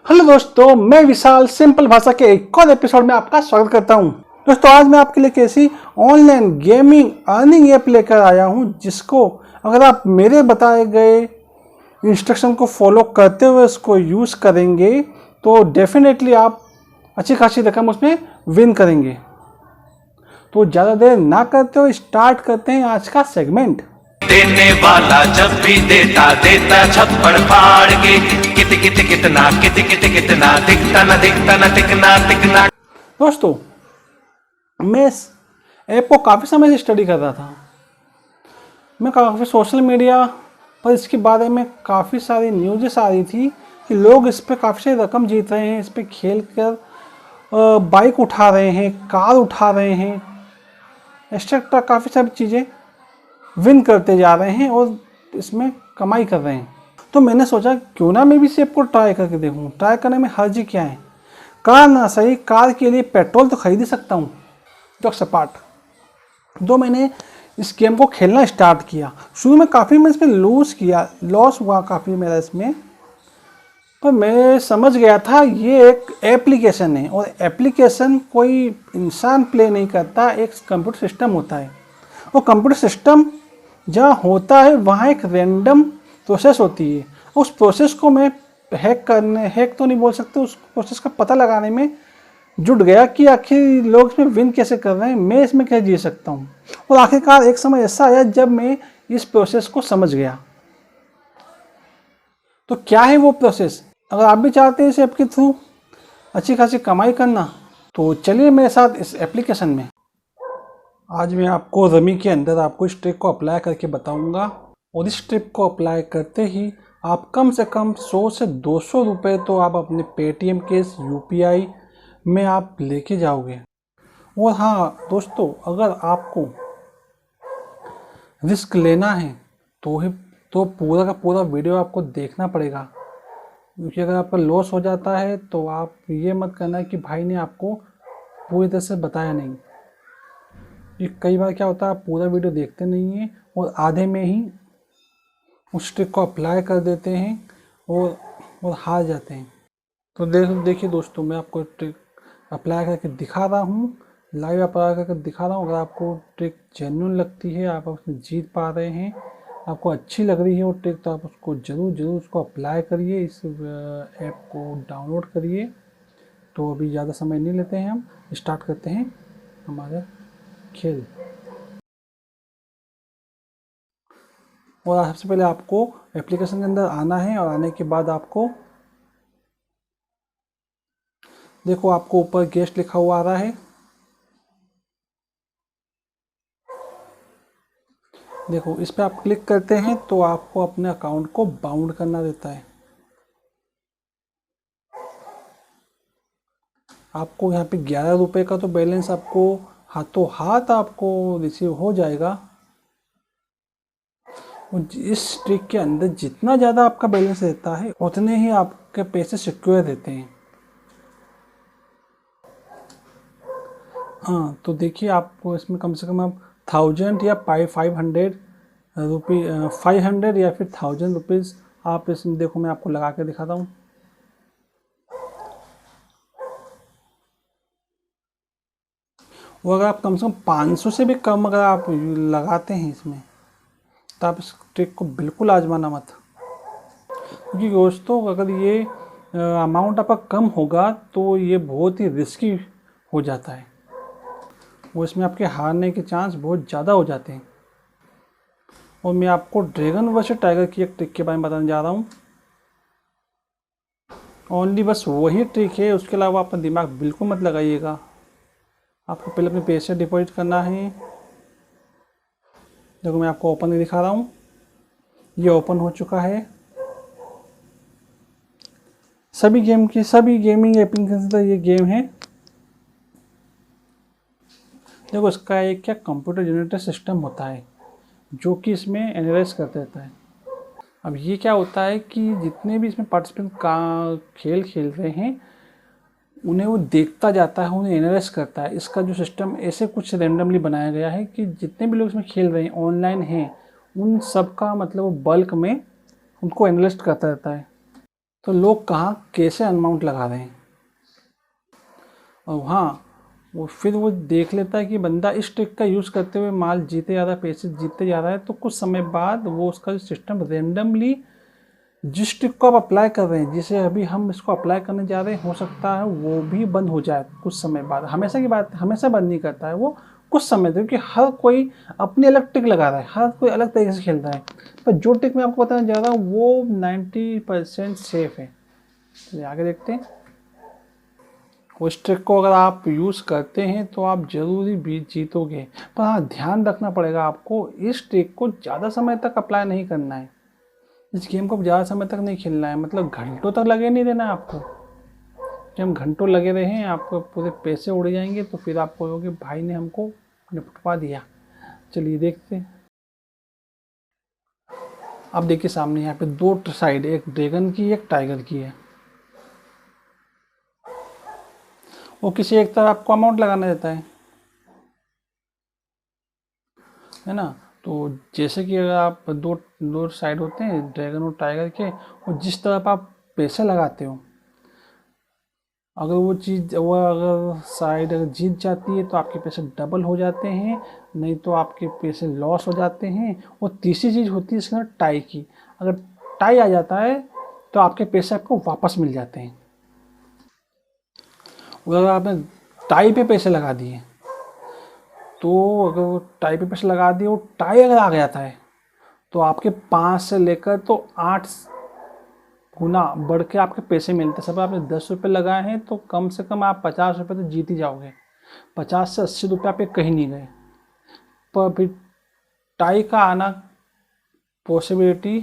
Hello दोस्तों, मैं विशाल simple भाषा के एक और एपिसोड में आपका स्वागत करता हूं। दोस्तों, आज मैं आपके लिए कैसी ऑनलाइन गेमिंग अर्निंग ऐप लेकर आया हूं, जिसको अगर आप मेरे बताए गए इंस्ट्रक्शन को फॉलो करते हुए उसको यूज़ करेंगे तो डेफिनेटली आप अच्छी खासी रकम उसमें विन करेंगे। तो ज़्यादा देर ना करते हुए स्टार्ट करते हैं आज का सेगमेंट। देने वाला जब भी देता देता छप्पड़ फाड़ के कितना दिखता न दिखना। दोस्तों, मैं इस ऐप को काफ़ी समय से स्टडी कर रहा था। मैं काफ़ी सोशल मीडिया पर इसके बारे में काफ़ी सारी न्यूज़ेस आ रही थी कि लोग इस पर काफ़ी सारी रकम जीत रहे हैं, इस पर खेल कर बाइक उठा रहे हैं, कार उठा रहे हैं, एक्सेट्रा काफ़ी सारी चीज़ें विन करते जा रहे हैं और इसमें कमाई कर रहे हैं। तो मैंने सोचा क्यों ना मैं भी इस ऐप को ट्राई करके देखूँ। ट्राई करने में हर्ज क्या है? कार ना सही, कार के लिए पेट्रोल तो खरीद ही सकता हूँ। जो सपाट तो मैंने इस गेम को खेलना स्टार्ट किया। शुरू में काफ़ी मैं इसमें लॉस हुआ काफ़ी मेरा इसमें, पर मैं समझ गया था ये एक एप्लीकेशन है और एप्लीकेशन कोई इंसान प्ले नहीं करता, एक कंप्यूटर सिस्टम होता है। वो कंप्यूटर सिस्टम जहाँ होता है वहाँ एक रैंडम प्रोसेस होती है। उस प्रोसेस को मैं हैक तो नहीं बोल सकते, उस प्रोसेस का पता लगाने में जुट गया कि आखिर लोग इसमें विन कैसे कर रहे हैं, मैं इसमें कैसे जी सकता हूँ। और आखिरकार एक समय ऐसा आया जब मैं इस प्रोसेस को समझ गया। तो क्या है वो प्रोसेस? अगर आप भी चाहते हैं इस ऐप के थ्रू अच्छी खासी कमाई करना, तो चलिए मेरे साथ इस एप्लीकेशन में। आज मैं आपको रमी के अंदर आपको इस ट्रिक को अप्लाई करके बताऊंगा और इस ट्रिक को अप्लाई करते ही आप कम से कम 100 से 200 रुपये तो आप अपने पेटीएम के यूपीआई में आप लेके जाओगे। और हाँ दोस्तों, अगर आपको रिस्क लेना है तो पूरा का पूरा वीडियो आपको देखना पड़ेगा, क्योंकि अगर आपका लॉस हो जाता है तो आप ये मत करना कि भाई ने आपको पूरी तरह से बताया नहीं। ये कई बार क्या होता है, आप पूरा वीडियो देखते नहीं हैं और आधे में ही उस ट्रिक को अप्लाई कर देते हैं और हार जाते हैं। तो देखिए दोस्तों, मैं आपको ट्रिक अप्लाई करके दिखा रहा हूँ, लाइव अप्लाई करके दिखा रहा हूँ। अगर आपको ट्रिक जेन्युइन लगती है, आप उसमें जीत पा रहे हैं, आपको अच्छी लग रही है वो ट्रिक, तो आप उसको ज़रूर उसको अप्लाई करिए, इस ऐप को डाउनलोड करिए। तो अभी ज़्यादा समय नहीं लेते हैं, हम स्टार्ट करते हैं हमारा खेल। और सबसे पहले आपको एप्लीकेशन के अंदर आना है और आने के बाद आपको देखो, आपको ऊपर गेस्ट लिखा हुआ आ रहा है। देखो, इस पर आप क्लिक करते हैं तो आपको अपने अकाउंट को बाउंड करना देता है। आपको यहाँ पे 11 रुपये का तो बैलेंस आपको हाथों हाथ आपको रिसीव हो जाएगा। इस ट्रिक के अंदर जितना ज़्यादा आपका बैलेंस रहता है उतने ही आपके पैसे सिक्योर रहते हैं। हाँ, तो देखिए, आपको इसमें कम से कम आप 1000 या 500 या फिर 1000 रुपीज़ आप इसमें देखो, मैं आपको लगा के दिखाता हूँ। वो अगर आप कम से कम 500 से भी कम अगर आप लगाते हैं इसमें, तो आप इस ट्रिक को बिल्कुल आजमाना मत, क्योंकि दोस्तों अगर ये अमाउंट आपका कम होगा तो ये बहुत ही रिस्की हो जाता है। वो इसमें आपके हारने के चांस बहुत ज़्यादा हो जाते हैं। और मैं आपको ड्रैगन वर्सेस टाइगर की एक ट्रिक के बारे में बताने जा रहा हूँ। ओनली बस वही ट्रिक है, उसके अलावा अपना दिमाग बिल्कुल मत लगाइएगा। आपको पहले अपने पैसे डिपॉजिट करना है। देखो, मैं आपको ओपन दिखा रहा हूँ, ये ओपन हो चुका है। सभी गेमिंग एप्लीकेशन का ये गेम है। देखो, इसका एक क्या कंप्यूटर जनरेटर सिस्टम होता है जो कि इसमें एनालाइज करता रहता है। अब ये क्या होता है कि जितने भी इसमें पार्टिसिपेंट का खेल खेल रहे हैं उन्हें वो देखता जाता है, उन्हें एनालाइज करता है। इसका जो सिस्टम ऐसे कुछ रैंडमली बनाया गया है कि जितने भी लोग इसमें खेल रहे हैं, ऑनलाइन हैं, उन सब का मतलब वो बल्क में उनको एनालाइज करता रहता है। तो लोग कहाँ कैसे अमाउंट लगा रहे हैं, और हाँ वो फिर वो देख लेता है कि बंदा इस ट्रिक का यूज़ करते हुए माल जीते जा रहा है, पैसे जीतते जा रहा है, तो कुछ समय बाद वो उसका सिस्टम रेंडमली जिस ट्रिक को आप अप्लाई कर रहे हैं, जिसे अभी हम इसको अप्लाई करने जा रहे हैं, हो सकता है वो भी बंद हो जाए कुछ समय बाद। हमेशा की बात, हमेशा बंद नहीं करता है वो, कुछ समय तक, क्योंकि हर कोई अपनी अलग ट्रिक लगा रहा है, हर कोई अलग तरीके से खेल रहा है। पर जो ट्रिक मैं आपको बताने जा रहा हूँ वो 90% सेफ है। चलिए आगे देखते हैं। उस ट्रिक को अगर आप यूज़ करते हैं तो आप जरूरी भी जीतोगे, पर हाँ ध्यान रखना पड़ेगा आपको, इस ट्रिक को ज़्यादा समय तक अप्लाई नहीं करना है, इस गेम को ज़्यादा समय तक नहीं खेलना है, मतलब घंटों तक लगे नहीं देना है आपको। जब हम घंटों लगे रहे हैं आपको पूरे पैसे उड़ जाएंगे, तो फिर आप कहोगे भाई ने हमको निपटवा दिया। चलिए देखते हैं। अब देखिए सामने यहाँ पे दो साइड, एक ड्रैगन की एक टाइगर की है। वो किसी एक तरफ आपको अमाउंट लगाना देता है ना। तो जैसे कि अगर आप दो दो साइड होते हैं ड्रैगन और टाइगर के, और जिस तरफ आप पैसे लगाते हो, अगर वो चीज़, वो अगर साइड अगर जीत जाती है तो आपके पैसे डबल हो जाते हैं, नहीं तो आपके पैसे लॉस हो जाते हैं। और तीसरी चीज़ होती है इसके अंदर टाई की, अगर टाई आ जाता है तो आपके पैसे आपको वापस मिल जाते हैं। और अगर आपने टाई पे पैसे लगा दिए, तो अगर वो टाई पे पैसे लगा दिए, वो टाई अगर आ जाता है तो आपके 5 से लेकर तो 8 गुना बढ़ के आपके पैसे मिलते हैं। सब आपने 10 रुपये लगाए हैं तो कम से कम आप 50 रुपये तो जीत ही जाओगे। 50 से 80 रुपये आप कहीं नहीं गए। पर फिर टाई का आना पॉसिबिलिटी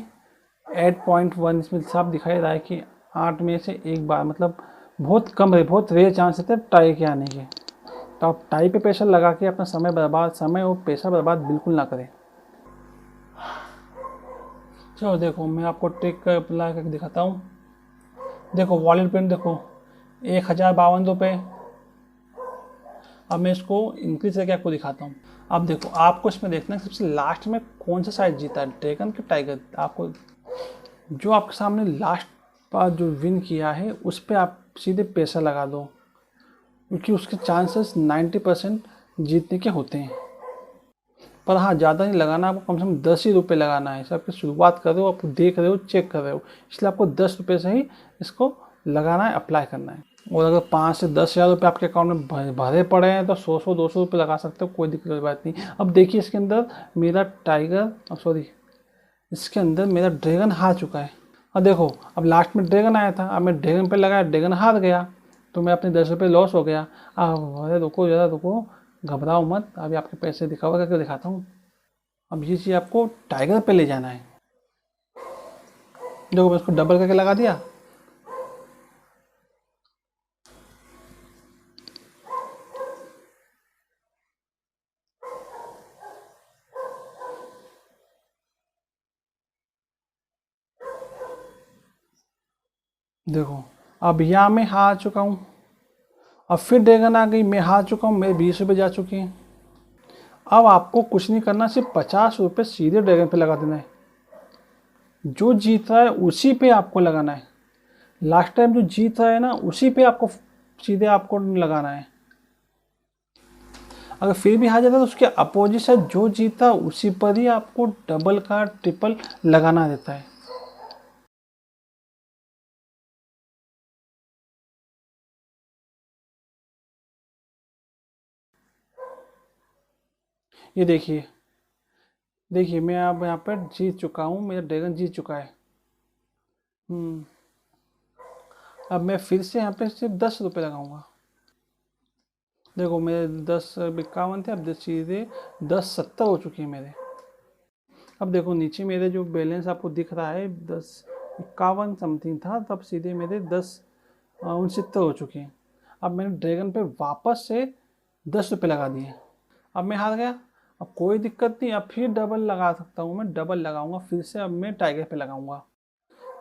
8.1 इसमें साफ दिखाई रहा है कि 8 में से एक बार, मतलब बहुत कम है, बहुत रेयर चांस रहते हैं टाई के आने के। तो आप टाई पे पैसा लगा के अपना समय और पैसा बर्बाद बिल्कुल ना करें। चलो देखो मैं आपको ट्रिक अप्लाई करके दिखाता हूँ। देखो वॉलेट पिन देखो 1052 रुपये। अब मैं इसको इंक्रीज करके आपको दिखाता हूँ। अब देखो आपको इसमें देखना है सबसे लास्ट में कौन सा साइड जीता है, ड्रैगन के टाइगर। आपको जो आपके सामने लास्ट बार जो विन किया है उस पर आप सीधे पैसा लगा दो, क्योंकि उसके चांसेस 90% जीतने के होते हैं। पर हाँ ज़्यादा नहीं लगाना, आपको कम से कम 10 ही रुपये लगाना है। सब शुरुआत कर रहे हो, आप देख रहे हो, चेक कर रहे हो, इसलिए आपको 10 रुपये से ही इसको लगाना है, अप्लाई करना है। और अगर 5 से 10 हज़ार रुपये आपके अकाउंट में भरे पड़े हैं तो 100-200 रुपये लगा सकते हो, कोई दिक्कत की बात नहीं। अब देखिए इसके अंदर मेरा इसके अंदर मेरा ड्रैगन हार चुका है। अब देखो अब लास्ट में ड्रैगन आया था, अब मैं ड्रैगन पे लगाया, ड्रैगन हार गया, तो मैं अपने 10 रुपये लॉस हो गया। अब अरे रुको ज़रा रुको, घबराओ मत, अभी आपके पैसे रिकवर करके दिखाता हूँ। अब ये चीज़ आपको टाइगर पे ले जाना है। देखो मैं इसको डबल करके लगा दिया। देखो अब यहाँ मैं हार चुका हूँ, अब फिर ड्रैगन आ गई, मैं हार चुका हूँ, मेरे 20 रुपये जा चुके हैं। अब आपको कुछ नहीं करना, सिर्फ 50 रुपये सीधे ड्रैगन पे लगा देना है। जो जीत रहा है उसी पे आपको लगाना है। लास्ट टाइम जो जीत रहा है ना उसी पे आपको सीधे आपको लगाना है। अगर फिर भी हार जाता है तो उसके अपोजिट से जो जीता उसी पर ही आपको डबल का ट्रिपल लगाना देता है। ये देखिए, देखिए मैं अब यहाँ पर जीत चुका हूँ, मेरा ड्रैगन जीत चुका है। अब मैं फिर से यहाँ पे सिर्फ 10 रुपये लगाऊंगा। देखो मेरे 10 51 थे, अब सीधे 10 70 हो चुके हैं मेरे। अब देखो नीचे मेरे जो बैलेंस आपको दिख रहा है 10 51 समथिंग था, तब सीधे मेरे 10 69 हो चुके हैं। अब मैंने ड्रैगन पे वापस से 10 रुपये लगा दिए। अब मैं हार गया, अब कोई दिक्कत नहीं, अब फिर डबल लगा सकता हूँ, मैं डबल लगाऊंगा फिर से। अब मैं टाइगर पे लगाऊंगा।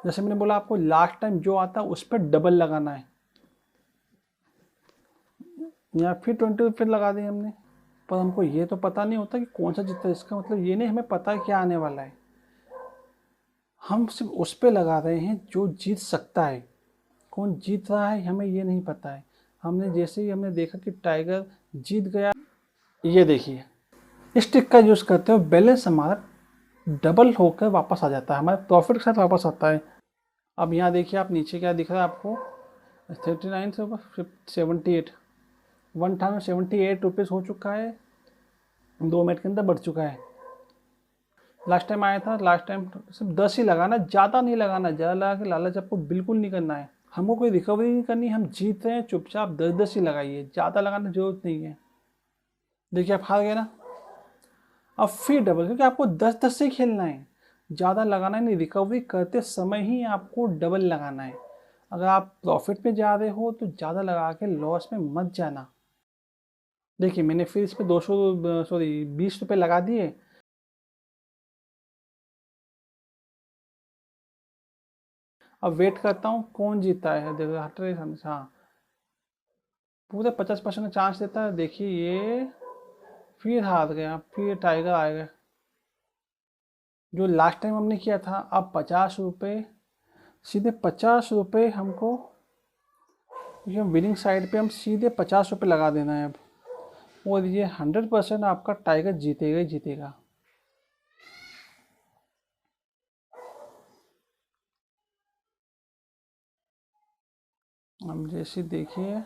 जैसे मैंने बोला आपको लास्ट टाइम जो आता है उस पर डबल लगाना है। यहाँ फिर 20 रुपये लगा दिए हमने, पर हमको ये तो पता नहीं होता कि कौन सा जीतता है। इसका मतलब ये नहीं हमें पता है क्या आने वाला है। हम सिर्फ उस पे लगा रहे हैं जो जीत सकता है। कौन जीत रहा है हमें ये नहीं पता है। हमने जैसे ही हमने देखा कि टाइगर जीत गया, ये देखिए इस ट्रिक का यूज़ करते हो बैलेंस हमारा डबल होकर वापस आ जाता है, हमारे प्रॉफिट के साथ वापस आता है। अब यहाँ देखिए आप नीचे क्या दिख रहा है आपको, 39 से 78 ₹1078 हो चुका है, 2 मिनट के अंदर बढ़ चुका है। लास्ट टाइम आया था, लास्ट टाइम सिर्फ 10 ही लगाना, ज़्यादा नहीं लगाना, ज़्यादा लगा के लालच आपको बिल्कुल नहीं करना है। हमको कोई रिकवरी नहीं करनी, हम जीत रहे हैं, चुपचाप 10-10 ही लगाइए, ज़्यादा लगाने की जरूरत नहीं है। देखिए आप हार गए ना, अब फिर डबल, क्योंकि आपको 10-10 से खेलना है, ज़्यादा लगाना नहीं। रिकवरी करते समय ही आपको डबल लगाना है। अगर आप प्रॉफिट में जा रहे हो तो ज़्यादा लगा के लॉस में मत जाना। देखिए मैंने फिर इस पर 20 रुपये लगा दिए। अब वेट करता हूँ कौन जीता है। देखो हट रहे, हाँ पूरे 50% का चांस देता है। देखिए ये फिर हार गया, फिर टाइगर आएगा। जो लास्ट टाइम हमने किया था, अब 50 रुपये, सीधे 50 रुपये हमको, ये विनिंग साइड पे हम सीधे 50 रुपये लगा देना है अब, और ये 100% आपका टाइगर जीतेगा ही जीतेगा। अब जैसे देखिए,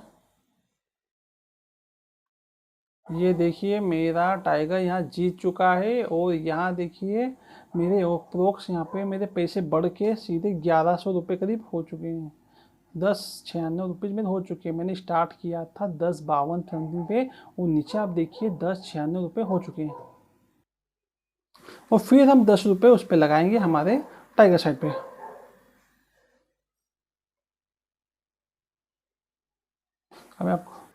ये देखिए मेरा टाइगर यहाँ जीत चुका है, और यहाँ देखिए मेरे अप्रोक्स यहाँ पे मेरे पैसे बढ़ के सीधे 1100 रुपये करीब हो चुके हैं। 1096 रुपीज़ में हो चुके हैं। मैंने स्टार्ट किया था 1052 समथिंग पे, और नीचे आप देखिए 1096 रुपये हो चुके हैं। और फिर हम 10 रुपये उस पर लगाएंगे हमारे टाइगर साइड पे।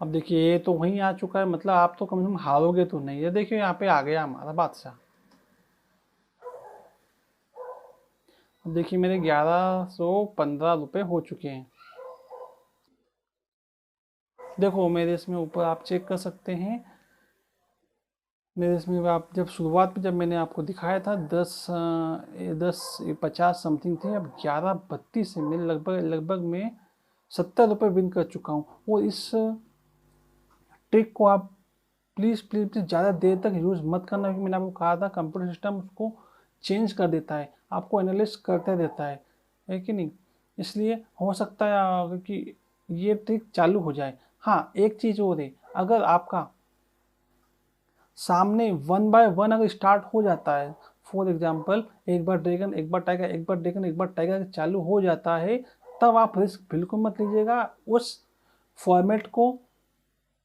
अब देखिए ये तो वहीं आ चुका है, मतलब आप तो कम से कम हारोगे तो नहीं। ये देखिए यहाँ पे आ गया हमारा बादशाह। अब देखिए मेरे 1115 रुपये हो चुके हैं। देखो मेरे इसमें ऊपर आप चेक कर सकते हैं, मेरे इसमें आप जब शुरुआत में जब मैंने आपको दिखाया था 10-50 समथिंग थे, अब 1132 से मैं लगभग मैं 70 रुपये विन कर चुका हूँ। और इस ट्रिक को आप प्लीज़ प्लीज़ प्लीज़ ज़्यादा देर तक यूज़ मत करना, क्योंकि मैंने आपको कहा था कंप्यूटर सिस्टम उसको चेंज कर देता है, आपको एनालिसिस करते रहता है कि नहीं। इसलिए हो सकता है कि ये ट्रिक चालू हो जाए। हाँ एक चीज़ और है, अगर आपका सामने 1 बाय 1 अगर स्टार्ट हो जाता है, फॉर एग्जांपल एक बार ड्रैगन एक बार टाइगर एक बार ड्रैगन एक बार टाइगर चालू हो जाता है, तब आप रिस्क बिल्कुल मत लीजिएगा। उस फॉर्मेट को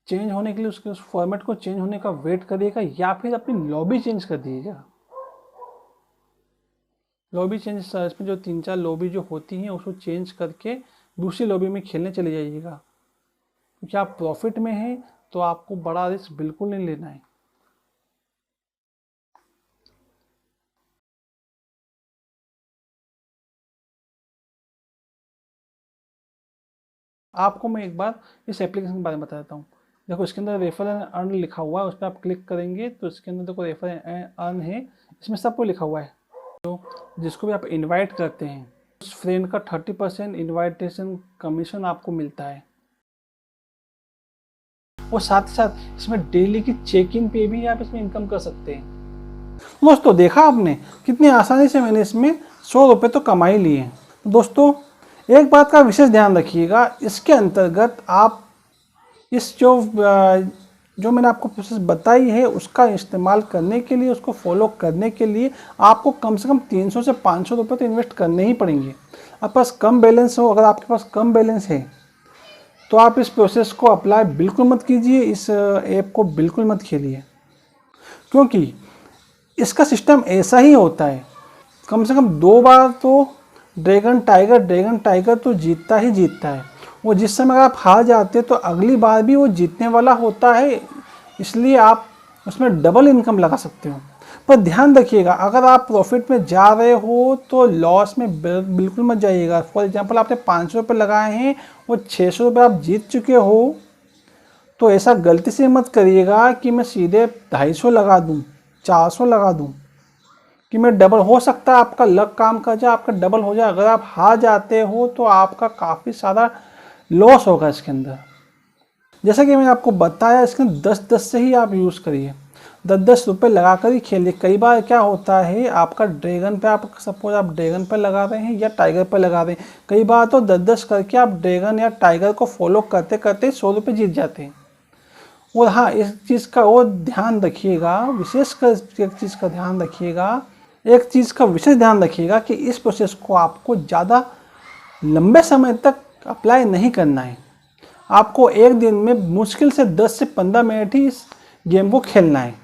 चेंज होने के लिए उस फॉर्मेट को चेंज होने का वेट करिएगा, या फिर अपनी लॉबी चेंज कर दीजिएगा। लॉबी चेंज, इसमें जो 3-4 लॉबी जो होती हैं उसको चेंज करके दूसरी लॉबी में खेलने चले जाइएगा, क्योंकि आप प्रॉफिट में हैं तो आपको बड़ा रिस्क बिल्कुल नहीं लेना है। आपको मैं एक बार इस एप्लीकेशन के बारे में बताता हूँ। देखो इसके अंदर रेफर एंड अर्न लिखा हुआ है, उस पर आप क्लिक करेंगे तो इसके अंदर देखो रेफर एंड अर्न है, इसमें सबको लिखा हुआ है। तो जिसको भी आप इनवाइट करते हैं उस फ्रेंड का 30% इन्वाइटेशन कमीशन आपको मिलता है। और साथ ही साथ इसमें डेली की चेक इन पे भी आप इसमें इनकम कर सकते हैं। दोस्तों देखा आपने कितनी आसानी से मैंने इसमें 100 रुपये तो कमा ही लिए हैं। दोस्तों एक बात का विशेष ध्यान रखिएगा, इसके अंतर्गत आप इस जो मैंने आपको प्रोसेस बताई है उसका इस्तेमाल करने के लिए, उसको फॉलो करने के लिए आपको कम से कम 300 से 500 रुपये तो इन्वेस्ट करने ही पड़ेंगे। आपके पास कम बैलेंस हो, अगर आपके पास कम बैलेंस है तो आप इस प्रोसेस को अप्लाई बिल्कुल मत कीजिए, इस ऐप को बिल्कुल मत खेलिए, क्योंकि इसका सिस्टम ऐसा ही होता है। कम से कम 2 बार तो ड्रैगन टाइगर तो जीतता ही जीतता है। वो जिस समय अगर आप हार जाते हैं तो अगली बार भी वो जीतने वाला होता है, इसलिए आप उसमें डबल इनकम लगा सकते हो। पर ध्यान रखिएगा, अगर आप प्रॉफिट में जा रहे हो तो लॉस में बिल्कुल मत जाइएगा। फॉर एग्जांपल आपने 500 रुपये लगाए हैं और 600 रुपये आप जीत चुके हो, तो ऐसा गलती से मत करिएगा कि मैं सीधे 250 लगा दूँ, 400 लगा दूँ। कि मैं डबल हो सकता है, आपका लक काम कर जाए, आपका डबल हो जाए। अगर आप हार जाते हो तो आपका काफ़ी सारा लॉस होगा इसके अंदर। जैसा कि मैंने आपको बताया, इसके 10-10 से ही आप यूज़ करिए, 10-10 रुपये लगा कर ही खेलिए। कई बार क्या होता है, आपका ड्रैगन पे, आप सपोज आप ड्रैगन पे लगा रहे हैं या टाइगर पे लगा रहे हैं, कई बार तो 10-10 करके आप ड्रैगन या टाइगर को फॉलो करते करते 100 रुपये जीत जाते हैं। और हाँ, इस चीज़ का और ध्यान रखिएगा, विशेषकर एक चीज़ का ध्यान रखिएगा, एक चीज़ का विशेष ध्यान रखिएगा कि इस प्रोसेस को आपको ज़्यादा लंबे समय तक अप्लाई नहीं करना है। आपको एक दिन में मुश्किल से 10 से 15 मिनट ही इस गेम को खेलना है।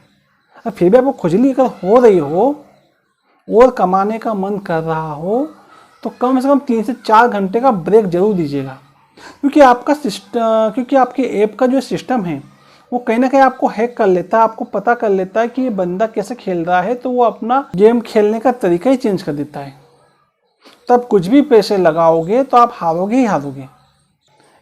और फिर भी आपको खुजली अगर हो रही हो और कमाने का मन कर रहा हो तो कम से कम 3 से 4 घंटे का ब्रेक जरूर दीजिएगा। क्योंकि आपका सिस्टम, क्योंकि आपके ऐप का जो सिस्टम है वो कहीं ना कहीं आपको हैक कर लेता है, आपको पता कर लेता है कि ये बंदा कैसे खेल रहा है, तो वो अपना गेम खेलने का तरीका ही चेंज कर देता है। तब कुछ भी पैसे लगाओगे तो आप हारोगे ही हारोगे।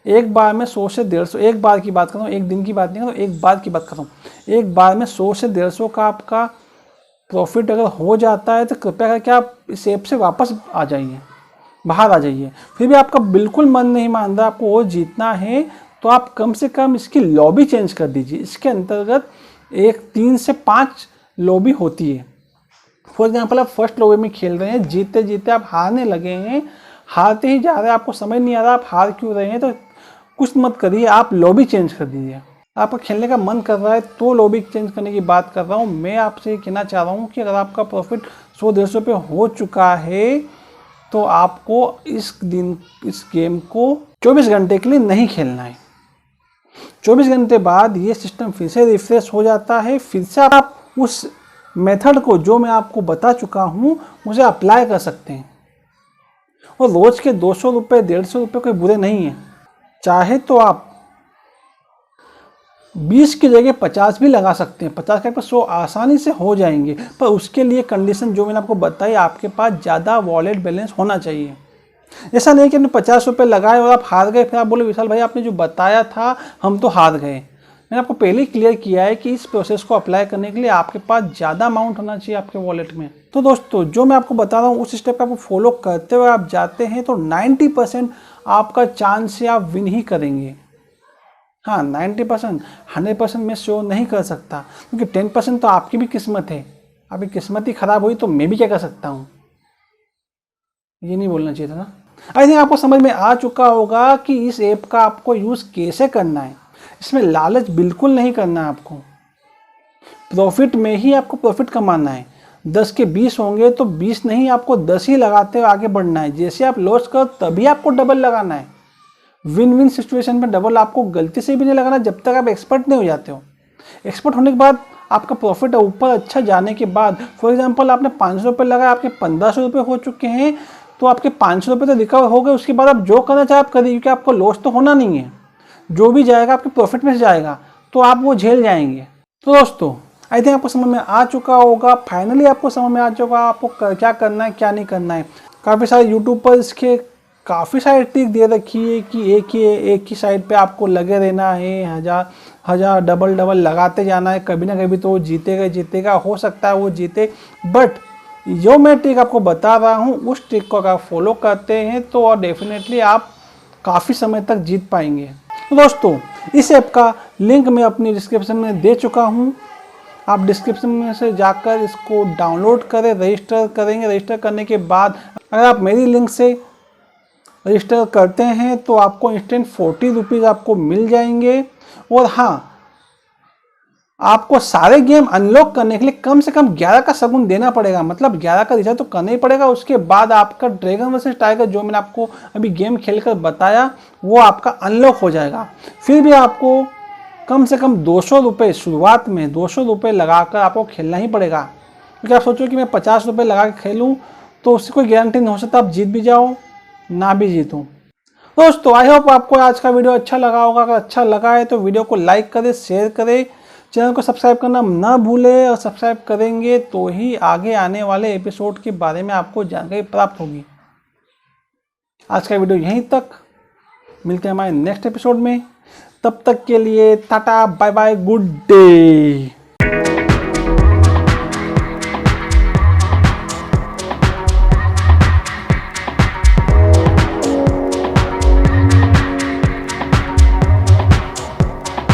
एक बार में 100 से 150, एक बार की बात कर रहा हूँ, एक दिन की बात नहीं कर रहा हूँ, एक बार की बात कर रहा हूँ। एक बार में 100 से 150 का आपका प्रॉफिट अगर हो जाता है तो कृपया करके आप इस ऐप से वापस आ जाइए, बाहर आ जाइए। फिर भी आपका बिल्कुल मन नहीं मान रहा, आपको और जीतना है, तो आप कम से कम इसकी लॉबी चेंज कर दीजिए। इसके अंतर्गत 3 से 5 लॉबी होती है। फॉर एग्जाम्पल, आप फर्स्ट लॉबी में खेल रहे हैं, जीते जीते आप हारने लगे हैं, हारते ही जा रहे हैं, आपको समझ नहीं आ रहा आप हार क्यों रहे हैं, तो कुछ मत करिए, आप लॉबी चेंज कर दीजिए। आपका खेलने का मन कर रहा है तो लॉबी चेंज करने की बात कर रहा हूँ। मैं आपसे कहना चाह रहा हूँ कि अगर आपका प्रॉफिट 100-150 रुपये हो चुका है तो आपको इस गेम को 24 घंटे के लिए नहीं खेलना है। 24 घंटे बाद ये सिस्टम फिर से रिफ्रेश हो जाता है, फिर से आप उस मेथड को जो मैं आपको बता चुका हूँ उसे अप्लाई कर सकते हैं। और रोज़ के 200 रुपये 150 रुपये कोई बुरे नहीं हैं। चाहे तो आप 20 की जगह 50 भी लगा सकते हैं, 50 के 100 आसानी से हो जाएंगे। पर उसके लिए कंडीशन जो मैंने आपको बताई, आपके पास ज़्यादा वॉलेट बैलेंस होना चाहिए। ऐसा नहीं कि आपने 50 रुपये लगाए और आप हार गए, फिर आप बोले विशाल भाई आपने जो बताया था हम तो हार गए। मैंने आपको पहले ही क्लियर किया है कि इस प्रोसेस को अप्लाई करने के लिए आपके पास ज़्यादा अमाउंट होना चाहिए आपके वॉलेट में। तो दोस्तों, जो मैं आपको बता रहा हूँ उस स्टेप को फॉलो करते हुए आप जाते हैं तो 90% आपका चांस है आप विन ही करेंगे। हाँ, 90%, 100% मैं श्योर नहीं कर सकता, क्योंकि 10% तो आपकी भी किस्मत है। आपकी किस्मत ही खराब हुई तो मैं भी क्या कर सकता हूँ, ये नहीं बोलना चाहिए था ना। आई थिंक आपको समझ में आ चुका होगा कि इस ऐप का आपको यूज़ कैसे करना है। इसमें लालच बिल्कुल नहीं करना है, आपको प्रॉफिट में ही आपको प्रॉफिट कमाना है। 10 के 20 होंगे तो 20 नहीं, आपको 10 ही लगाते हुए आगे बढ़ना है। जैसे आप लॉस करो तभी आपको डबल लगाना है। विन विन सिचुएशन में डबल आपको गलती से भी नहीं लगाना जब तक आप एक्सपर्ट नहीं हो जाते हो। एक्सपर्ट होने के बाद आपका प्रॉफिट ऊपर अच्छा जाने के बाद, फॉर एग्जांपल आपने 500 रुपये लगाए, आपके 1500 रुपये हो चुके हैं, तो आपके 500 रुपये तो रिकवर हो गए। उसके बाद आप जो करना चाहे आप करिए, क्योंकि आपको लॉस तो होना नहीं है। जो भी जाएगा आपके प्रॉफिट में से जाएगा, तो आप वो झेल जाएंगे। तो दोस्तों, आई थिंक आपको समझ में आ चुका होगा, फाइनली आपको समझ में आ चुका आपको क्या करना है क्या नहीं करना है। काफ़ी सारे यूट्यूब पर इसके काफ़ी सारी ट्रिक दे रखी है कि एक ही साइड पे आपको लगे रहना है, हज़ार डबल लगाते जाना है, कभी ना कभी तो वो जीतेगा। हो सकता है वो जीते, बट जो मैं ट्रिक आपको बता रहा हूँ उस ट्रिक को अगर आप फॉलो करते हैं तो और डेफिनेटली आप काफ़ी समय तक जीत पाएंगे। तो दोस्तों, इस ऐप का लिंक मैं अपनी डिस्क्रिप्शन में दे चुका हूँ। आप डिस्क्रिप्शन में से जाकर इसको डाउनलोड करें, रजिस्टर करेंगे। रजिस्टर करने के बाद अगर आप मेरी लिंक से रजिस्टर करते हैं तो आपको इंस्टेंट 40 रुपीज़ आपको मिल जाएंगे। और हाँ, आपको सारे गेम अनलॉक करने के लिए कम से कम 11 का शगुन देना पड़ेगा, मतलब 11 का रिचार्ज तो करना ही पड़ेगा। उसके बाद आपका ड्रैगन वर्सेस टाइगर जो मैंने आपको अभी गेम खेलकर बताया वो आपका अनलॉक हो जाएगा। फिर भी आपको कम से कम 200 रुपये शुरुआत में 200 रुपये लगाकर आपको खेलना ही पड़ेगा। क्योंकि आप सोचो कि मैं 50 रुपये लगा के खेलूँ तो उससे कोई गारंटी नहीं हो सकता आप जीत भी जाओ ना भी जीतूँ। दोस्तों, आई होप आपको आज का वीडियो अच्छा लगा होगा। अगर अच्छा लगा है तो वीडियो को लाइक करें, शेयर करें, चैनल को सब्सक्राइब करना ना भूलें। और सब्सक्राइब करेंगे तो ही आगे आने वाले एपिसोड के बारे में आपको जानकारी प्राप्त होगी। आज का वीडियो यहीं तक, मिलते हैं हमारे नेक्स्ट एपिसोड में। तब तक के लिए tata bye bye, good day.